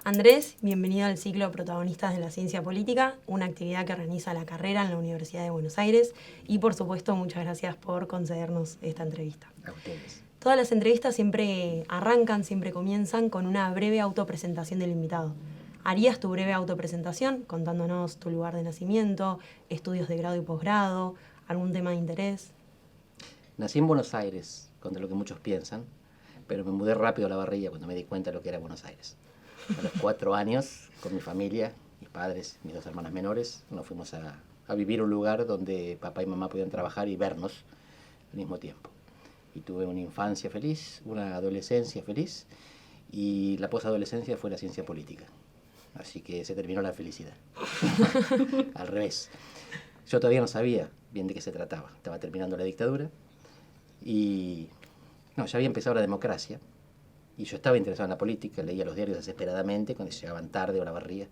Andrés, bienvenido al ciclo Protagonistas de la Ciencia Política, una actividad que organiza la carrera en la Universidad de Buenos Aires y por supuesto muchas gracias por concedernos esta entrevista. A ustedes. Todas las entrevistas siempre arrancan, siempre comienzan con una breve autopresentación del invitado. ¿Harías tu breve autopresentación contándonos tu lugar de nacimiento, estudios de grado y posgrado, algún tema de interés? Nací en Buenos Aires, contra lo que muchos piensan, pero me mudé rápido a La Barriga cuando me di cuenta de lo que era Buenos Aires. A los 4 años, con mi familia, mis padres, mis 2 hermanas menores, nos fuimos a vivir a un lugar donde papá y mamá podían trabajar y vernos al mismo tiempo. Y tuve una infancia feliz, una adolescencia feliz, y la posadolescencia fue la ciencia política. Así que se terminó la felicidad. Al revés. Yo todavía no sabía bien de qué se trataba. Estaba terminando la dictadura y ya había empezado la democracia. Y yo estaba interesado en la política, leía los diarios desesperadamente cuando llegaban tarde o la barría.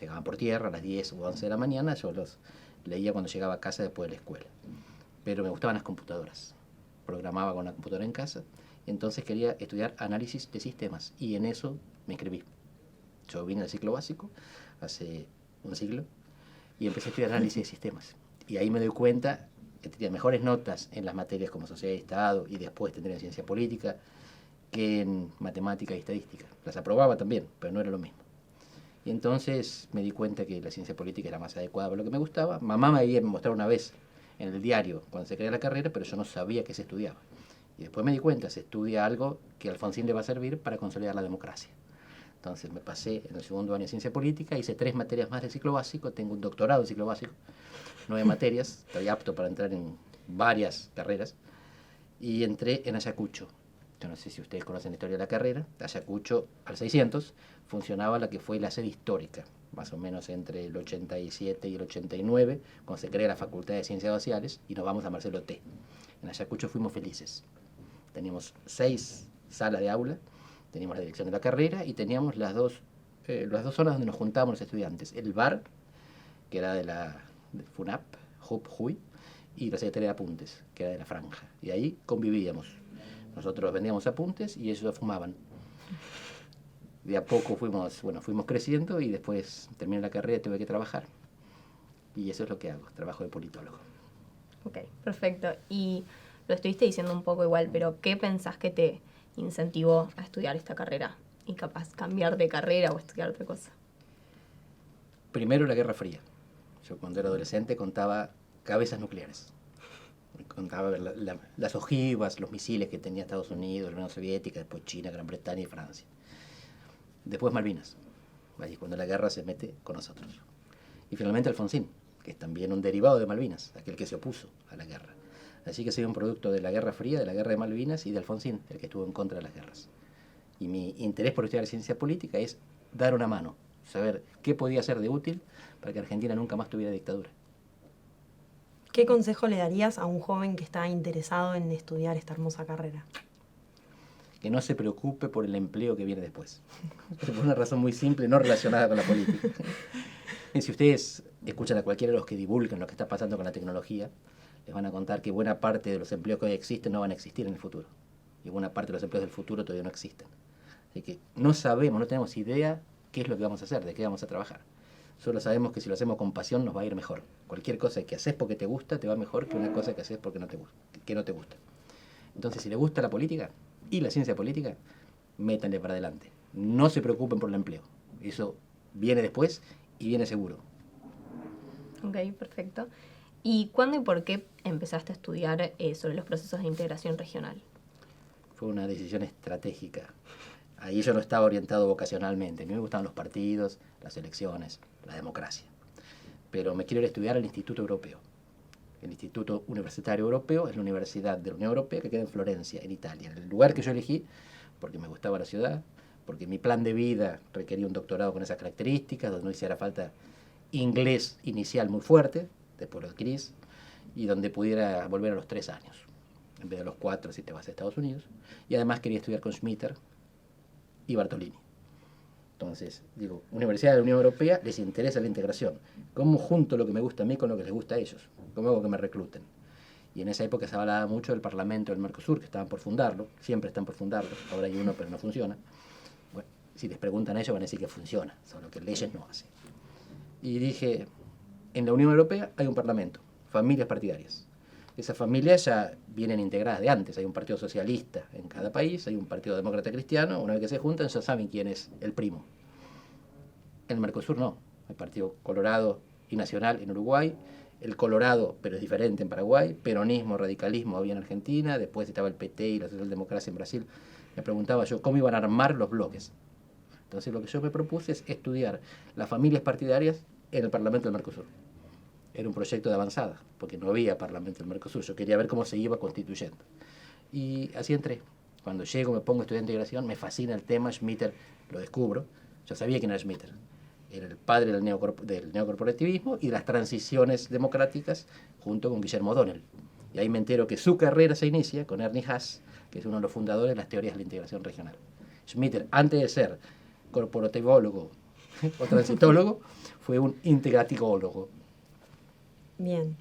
Llegaban por tierra a las 10 o 11 de la mañana, yo los leía cuando llegaba a casa después de la escuela. Pero me gustaban las computadoras. Programaba con una computadora en casa, y entonces quería estudiar análisis de sistemas y en eso me inscribí. Yo vine al ciclo básico hace un siglo y empecé a estudiar análisis de sistemas. Y ahí me doy cuenta que tenía mejores notas en las materias como sociedad y Estado y después tendría en ciencia política que en matemática y estadística. Las aprobaba también, pero no era lo mismo. Y entonces me di cuenta que la ciencia política era más adecuada para lo que me gustaba. Mamá me había mostrado una vez en el diario cuando se creía la carrera, pero yo no sabía qué se estudiaba. Y después me di cuenta, se estudia algo que a Alfonsín le va a servir para consolidar la democracia. Entonces me pasé en el segundo año de ciencia política, hice 3 materias más del ciclo básico, tengo un doctorado en ciclo básico, 9 materias, estoy apto para entrar en varias carreras, y entré en Ayacucho. Yo no sé si ustedes conocen la historia de la carrera. Ayacucho, al 600, funcionaba la que fue la sede histórica, más o menos entre el 87 y el 89, cuando se crea la Facultad de Ciencias Sociales, y nos vamos a Marcelo T. En Ayacucho fuimos felices. Teníamos 6 salas de aula, teníamos la dirección de la carrera y teníamos las dos zonas donde nos juntábamos los estudiantes. El bar, que era de FUNAP, HUY, y la Secretaría de Apuntes, que era de la Franja. Y ahí convivíamos. Nosotros vendíamos apuntes y ellos fumaban. De a poco fuimos creciendo y después terminé la carrera y tuve que trabajar. Y eso es lo que hago, trabajo de politólogo. Ok, perfecto. Y lo estuviste diciendo un poco igual, pero ¿qué pensás que te incentivó a estudiar esta carrera? Y capaz cambiar de carrera o estudiar otra cosa. Primero la Guerra Fría. Yo cuando era adolescente contaba cabezas nucleares. Contaba las ojivas, los misiles que tenía Estados Unidos, la Unión Soviética, después China, Gran Bretaña y Francia. Después Malvinas, ahí cuando la guerra se mete con nosotros. Y finalmente Alfonsín, que es también un derivado de Malvinas, aquel que se opuso a la guerra. Así que soy un producto de la Guerra Fría, de la Guerra de Malvinas y de Alfonsín, el que estuvo en contra de las guerras. Y mi interés por estudiar ciencia política es dar una mano, saber qué podía ser de útil para que Argentina nunca más tuviera dictadura. ¿Qué consejo le darías a un joven que está interesado en estudiar esta hermosa carrera? Que no se preocupe por el empleo que viene después. Por una razón muy simple, no relacionada con la política. Y si ustedes escuchan a cualquiera de los que divulgan lo que está pasando con la tecnología, les van a contar que buena parte de los empleos que hoy existen no van a existir en el futuro. Y buena parte de los empleos del futuro todavía no existen. Así que no sabemos, no tenemos idea qué es lo que vamos a hacer, de qué vamos a trabajar. Solo sabemos que si lo hacemos con pasión nos va a ir mejor. Cualquier cosa que haces porque te gusta te va mejor que una cosa que haces porque no te gusta. Entonces, si le gusta la política y la ciencia política, métanle para adelante. No se preocupen por el empleo. Eso viene después y viene seguro. Ok, perfecto. ¿Y cuándo y por qué empezaste a estudiar sobre los procesos de integración regional? Fue una decisión estratégica. Ahí yo no estaba orientado vocacionalmente. A mí me gustaban los partidos, las elecciones, la democracia. Pero me quiero ir a estudiar al Instituto Europeo. El Instituto Universitario Europeo es la Universidad de la Unión Europea que queda en Florencia, en Italia. El lugar que yo elegí, porque me gustaba la ciudad, porque mi plan de vida requería un doctorado con esas características, donde no hiciera falta inglés inicial muy fuerte, después lo adquirís, y donde pudiera volver a los 3 años, en vez de los 4 si te vas a Estados Unidos. Y además quería estudiar con Schmitter y Bartolini. Entonces, digo, Universidad de la Unión Europea, les interesa la integración. ¿Cómo junto lo que me gusta a mí con lo que les gusta a ellos? ¿Cómo hago que me recluten? Y en esa época se hablaba mucho del Parlamento del Mercosur, que estaban por fundarlo, siempre están por fundarlo, ahora hay uno pero no funciona. Bueno, si les preguntan a ellos van a decir que funciona, solo que leyes no hace. Y dije, en la Unión Europea hay un parlamento, familias partidarias. Esas familias ya vienen integradas de antes, hay un partido socialista en cada país, hay un partido demócrata cristiano, una vez que se juntan ya saben quién es el primo. En el Mercosur no, hay partido colorado y nacional en Uruguay, el colorado, pero es diferente en Paraguay, peronismo, radicalismo había en Argentina, después estaba el PT y la socialdemocracia en Brasil. Me preguntaba yo cómo iban a armar los bloques. Entonces lo que yo me propuse es estudiar las familias partidarias en el Parlamento del Mercosur. Era un proyecto de avanzada, porque no había Parlamento del Mercosur, yo quería ver cómo se iba constituyendo. Y así entré. Cuando llego, me pongo a estudiar integración, me fascina el tema, Schmitter lo descubro. Yo sabía quién era Schmitter. Era el padre del neocorporativismo y de las transiciones democráticas junto con Guillermo O'Donnell. Y ahí me entero que su carrera se inicia con Ernie Haas, que es uno de los fundadores de las teorías de la integración regional. Schmitter, antes de ser corporativólogo o transitólogo, fue un integrativólogo. Bien.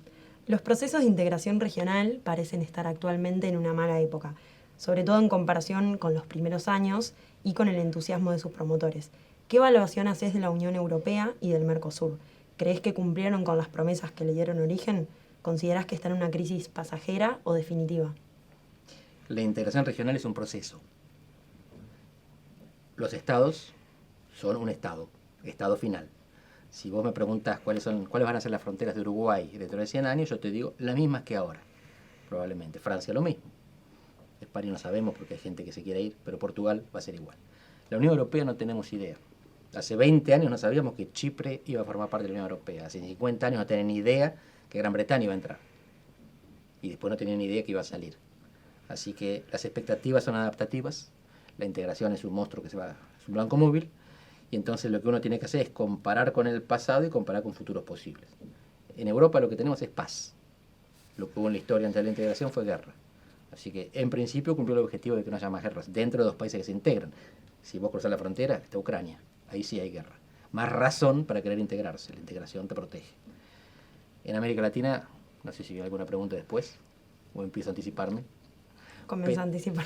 Los procesos de integración regional parecen estar actualmente en una mala época, sobre todo en comparación con los primeros años y con el entusiasmo de sus promotores. ¿Qué evaluación haces de la Unión Europea y del Mercosur? ¿Crees que cumplieron con las promesas que le dieron origen? ¿Consideras que está en una crisis pasajera o definitiva? La integración regional es un proceso. Los estados son un estado final. Si vos me preguntas cuáles van a ser las fronteras de Uruguay dentro de 100 años, yo te digo las mismas que ahora, probablemente. Francia lo mismo. España no sabemos porque hay gente que se quiere ir, pero Portugal va a ser igual. La Unión Europea no tenemos idea. Hace 20 años no sabíamos que Chipre iba a formar parte de la Unión Europea. Hace 50 años no tenían ni idea que Gran Bretaña iba a entrar. Y después no tenían ni idea que iba a salir. Así que las expectativas son adaptativas. La integración es un monstruo es un blanco móvil. Y entonces lo que uno tiene que hacer es comparar con el pasado y comparar con futuros posibles. En Europa lo que tenemos es paz. Lo que hubo en la historia antes de la integración fue guerra. Así que en principio cumplió el objetivo de que no haya más guerras dentro de los países que se integran. Si vos cruzás la frontera, está Ucrania. Ahí sí hay guerra. Más razón para querer integrarse. La integración te protege. En América Latina, no sé si hay alguna pregunta después, o empiezo a anticiparme. Comienza a anticipar.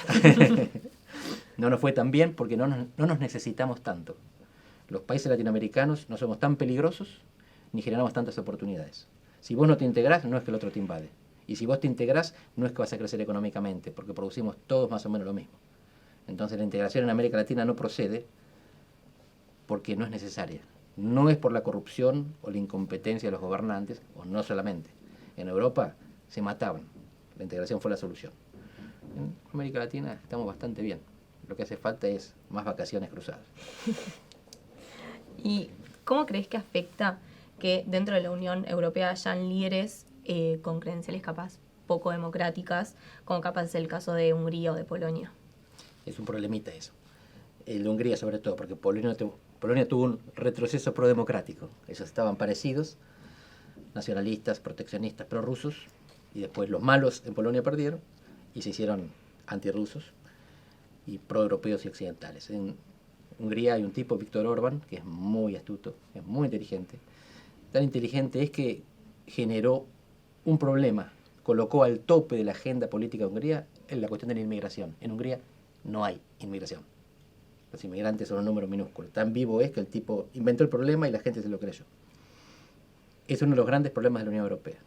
No nos fue tan bien porque no nos necesitamos tanto. Los países latinoamericanos no somos tan peligrosos ni generamos tantas oportunidades. Si vos no te integrás, no es que el otro te invade. Y si vos te integrás, no es que vas a crecer económicamente, porque producimos todos más o menos lo mismo. Entonces la integración en América Latina no procede porque no es necesaria. No es por la corrupción o la incompetencia de los gobernantes, o no solamente. En Europa se mataban. La integración fue la solución. En América Latina estamos bastante bien. Lo que hace falta es más vacaciones cruzadas. ¿Y cómo crees que afecta que dentro de la Unión Europea hayan líderes con credenciales capaz poco democráticas, como capaz es el caso de Hungría o de Polonia? Es un problemita eso. El de Hungría sobre todo, porque Polonia tuvo un retroceso prodemocrático. Ellos estaban parecidos, nacionalistas, proteccionistas, prorrusos, y después los malos en Polonia perdieron y se hicieron antirrusos y proeuropeos y occidentales. En Hungría hay un tipo, Viktor Orbán, que es muy astuto, es muy inteligente. Tan inteligente es que generó un problema, colocó al tope de la agenda política de Hungría en la cuestión de la inmigración. En Hungría no hay inmigración. Los inmigrantes son un número minúsculo. Tan vivo es que el tipo inventó el problema y la gente se lo creyó. Es uno de los grandes problemas de la Unión Europea,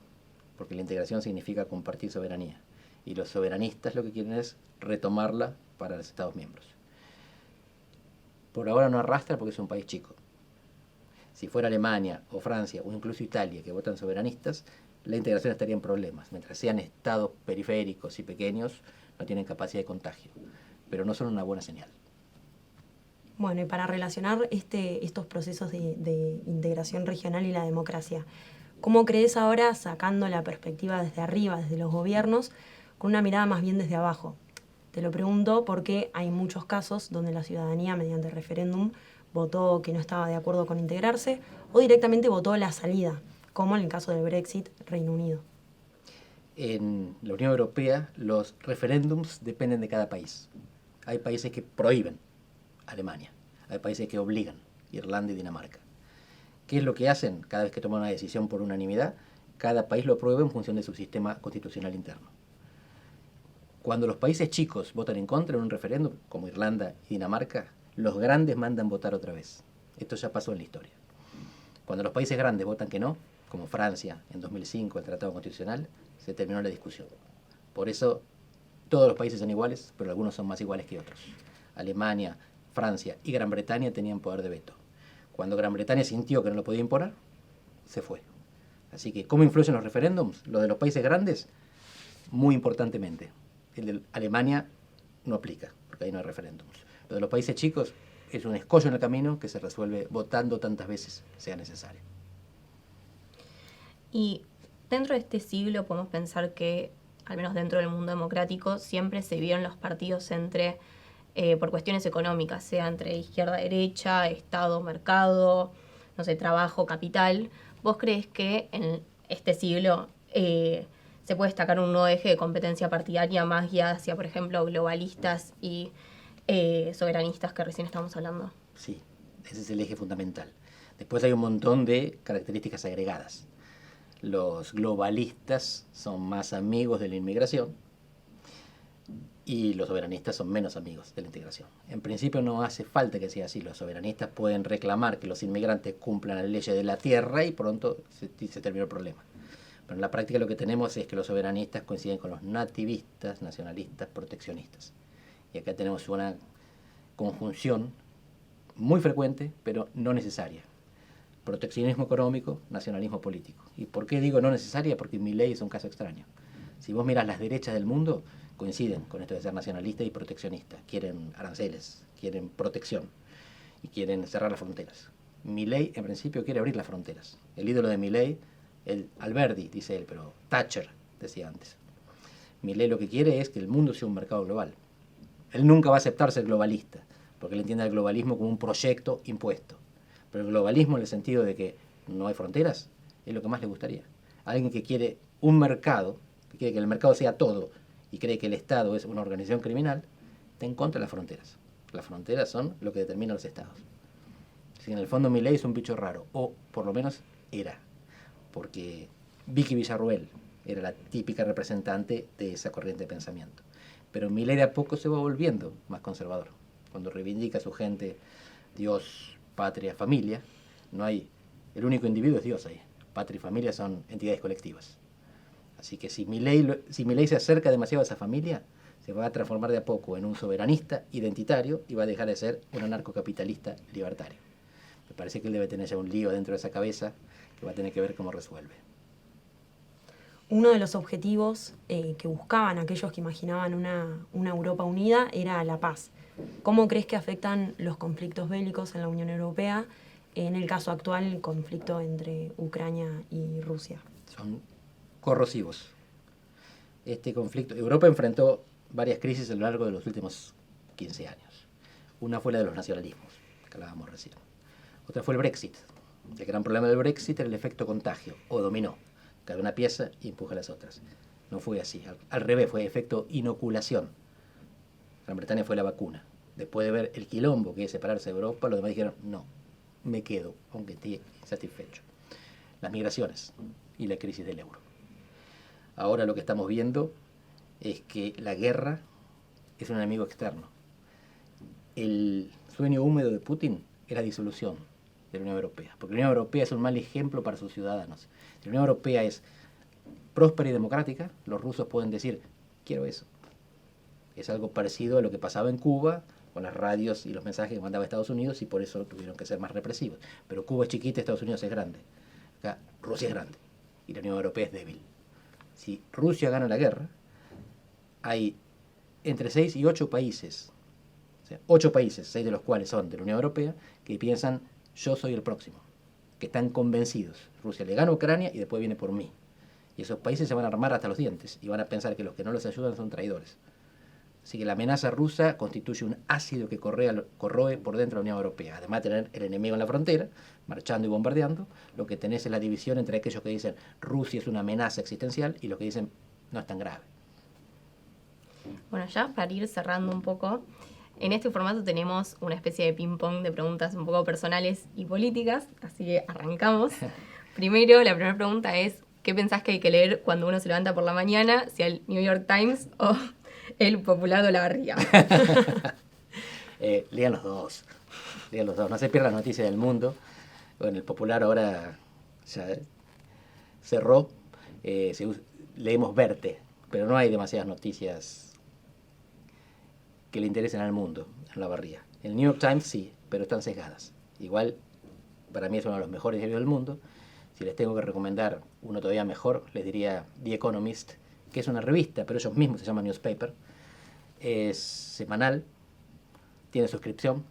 porque la integración significa compartir soberanía. Y los soberanistas lo que quieren es retomarla para los Estados miembros. Por ahora no arrastra porque es un país chico. Si fuera Alemania o Francia o incluso Italia que votan soberanistas, la integración estaría en problemas. Mientras sean estados periféricos y pequeños, no tienen capacidad de contagio. Pero no son una buena señal. Bueno, y para relacionar estos procesos de integración regional y la democracia, ¿cómo crees ahora, sacando la perspectiva desde arriba, desde los gobiernos, con una mirada más bien desde abajo? Te lo pregunto porque hay muchos casos donde la ciudadanía, mediante referéndum, votó que no estaba de acuerdo con integrarse o directamente votó la salida, como en el caso del Brexit, Reino Unido. En la Unión Europea los referéndums dependen de cada país. Hay países que prohíben, Alemania. Hay países que obligan, Irlanda y Dinamarca. ¿Qué es lo que hacen cada vez que toman una decisión por unanimidad? Cada país lo aprueba en función de su sistema constitucional interno. Cuando los países chicos votan en contra en un referéndum, como Irlanda y Dinamarca, los grandes mandan votar otra vez. Esto ya pasó en la historia. Cuando los países grandes votan que no, como Francia en 2005, el Tratado Constitucional, se terminó la discusión. Por eso todos los países son iguales, pero algunos son más iguales que otros. Alemania, Francia y Gran Bretaña tenían poder de veto. Cuando Gran Bretaña sintió que no lo podía imponer, se fue. Así que, ¿cómo influyen los referéndums? Lo de los países grandes, muy importantemente. El de Alemania no aplica, porque ahí no hay referéndums. Lo de los países chicos es un escollo en el camino que se resuelve votando tantas veces sea necesario. Y dentro de este siglo podemos pensar que, al menos dentro del mundo democrático, siempre se vieron los partidos por cuestiones económicas, sea entre izquierda-derecha, Estado, mercado, no sé, trabajo, capital. ¿Vos crees que en este siglo se puede destacar un nuevo eje de competencia partidaria más guiada hacia, por ejemplo, globalistas y soberanistas que recién estamos hablando? Sí, ese es el eje fundamental. Después hay un montón de características agregadas. Los globalistas son más amigos de la inmigración y los soberanistas son menos amigos de la integración. En principio no hace falta que sea así. Los soberanistas pueden reclamar que los inmigrantes cumplan las leyes de la tierra y pronto se terminó el problema. Pero en la práctica lo que tenemos es que los soberanistas coinciden con los nativistas, nacionalistas, proteccionistas. Y acá tenemos una conjunción muy frecuente, pero no necesaria. Proteccionismo económico, nacionalismo político. ¿Y por qué digo no necesaria? Porque Milei es un caso extraño. Si vos mirás las derechas del mundo, coinciden con esto de ser nacionalista y proteccionista. Quieren aranceles, quieren protección y quieren cerrar las fronteras. Milei, en principio, quiere abrir las fronteras. El ídolo de Milei, el Alberdi, dice él, pero Thatcher decía antes. Milei lo que quiere es que el mundo sea un mercado global. Él nunca va a aceptar ser globalista, porque él entiende el globalismo como un proyecto impuesto. Pero el globalismo en el sentido de que no hay fronteras es lo que más le gustaría. Alguien que quiere un mercado, que quiere que el mercado sea todo y cree que el Estado es una organización criminal, está en contra de las fronteras. Las fronteras son lo que determinan los Estados. Si en el fondo Milei es un bicho raro, o por lo menos era, porque Vicky Villarruel era la típica representante de esa corriente de pensamiento. Pero Milei de a poco se va volviendo más conservador. Cuando reivindica a su gente, Dios, patria, familia, no hay, el único individuo es Dios ahí. Patria y familia son entidades colectivas. Así que si Milei se acerca demasiado a esa familia, se va a transformar de a poco en un soberanista identitario y va a dejar de ser un anarcocapitalista libertario. Me parece que él debe tener ya un lío dentro de esa cabeza que va a tener que ver cómo resuelve. Uno de los objetivos que buscaban aquellos que imaginaban una Europa unida era la paz. ¿Cómo crees que afectan los conflictos bélicos en la Unión Europea? En el caso actual, el conflicto entre Ucrania y Rusia. Son corrosivos. Este conflicto, Europa enfrentó varias crisis a lo largo de los últimos 15 años. Una fue la de los nacionalismos, que hablábamos recién. Otra fue el Brexit. El gran problema del Brexit era el efecto contagio, o dominó. Cae una pieza y empuja las otras. No fue así. Al revés, fue efecto inoculación. Gran Bretaña fue la vacuna. Después de ver el quilombo que es separarse de Europa, los demás dijeron, no, me quedo, aunque esté insatisfecho. Las migraciones y la crisis del euro. Ahora lo que estamos viendo es que la guerra es un enemigo externo. El sueño húmedo de Putin es la disolución de la Unión Europea, porque la Unión Europea es un mal ejemplo para sus ciudadanos. Si la Unión Europea es próspera y democrática, los rusos pueden decir, quiero eso. Es algo parecido a lo que pasaba en Cuba, con las radios y los mensajes que mandaba Estados Unidos, y por eso tuvieron que ser más represivos. Pero Cuba es chiquita, Estados Unidos es grande. Acá Rusia es grande y la Unión Europea es débil. Si Rusia gana la guerra, hay entre 6 y 8 países, o sea, 8 países, 6 de los cuales son de la Unión Europea, que piensan, yo soy el próximo, que están convencidos. Rusia le gana a Ucrania y después viene por mí. Y esos países se van a armar hasta los dientes y van a pensar que los que no los ayudan son traidores. Así que la amenaza rusa constituye un ácido que corroe por dentro de la Unión Europea. Además de tener el enemigo en la frontera, marchando y bombardeando, lo que tenés es la división entre aquellos que dicen Rusia es una amenaza existencial y los que dicen no es tan grave. Bueno, ya para ir cerrando un poco, en este formato tenemos una especie de ping-pong de preguntas un poco personales y políticas, así que arrancamos. Primero, la primera pregunta es, ¿qué pensás que hay que leer cuando uno se levanta por la mañana? Si el New York Times o el Popular de la Barriga. Lean los dos. Lean los dos. No se pierdan las noticias del mundo. Bueno, el Popular ahora ya cerró. Leemos Verte, pero no hay demasiadas noticias que le interesen al mundo en la barría. El New York Times sí, pero están sesgadas. Igual, para mí es uno de los mejores diarios del mundo. Si les tengo que recomendar uno todavía mejor, les diría The Economist, que es una revista, pero ellos mismos se llaman newspaper. Es semanal, tiene suscripción,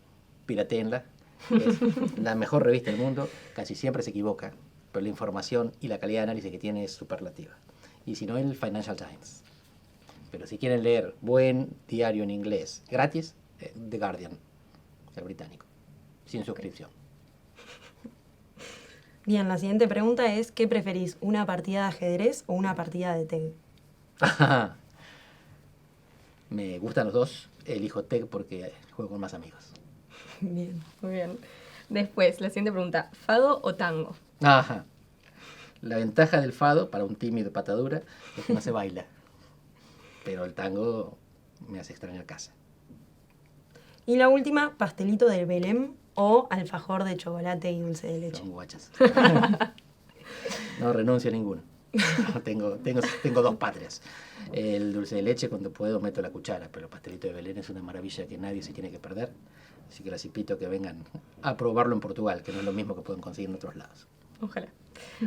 piratéenla. Es la mejor revista del mundo, casi siempre se equivoca, pero la información y la calidad de análisis que tiene es superlativa. Y si no, el Financial Times. Pero si quieren leer buen diario en inglés, gratis, The Guardian, el británico, sin suscripción. Bien, la siguiente pregunta es, ¿qué preferís, una partida de ajedrez o una partida de TEG? Me gustan los dos, elijo TEG porque juego con más amigos. Bien. Muy bien. Después, la siguiente pregunta, ¿fado o tango? Ajá. La ventaja del fado para un tímido patadura es que no se baila. Pero el tango me hace extrañar casa. Y la última, pastelito de Belém o alfajor de chocolate y dulce de leche. Son guachas. No renuncio a ninguno. Tengo dos patrias. El dulce de leche, cuando puedo, meto la cuchara, pero el pastelito de Belén es una maravilla que nadie se tiene que perder. Así que les invito a que vengan a probarlo en Portugal, que no es lo mismo que pueden conseguir en otros lados. Ojalá.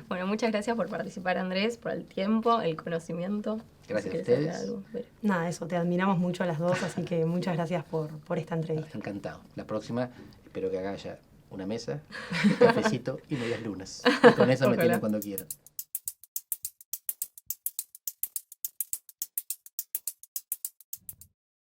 Bueno, muchas gracias por participar, Andrés, por el tiempo, el conocimiento. Gracias a Si querés ustedes. agregar algo, Vera. Nada, eso, te admiramos mucho a las dos, así que muchas gracias por esta entrevista. Encantado. La próxima, espero que haya una mesa, un cafecito y medias lunas. Y con eso me Ojalá. tienen cuando quieran.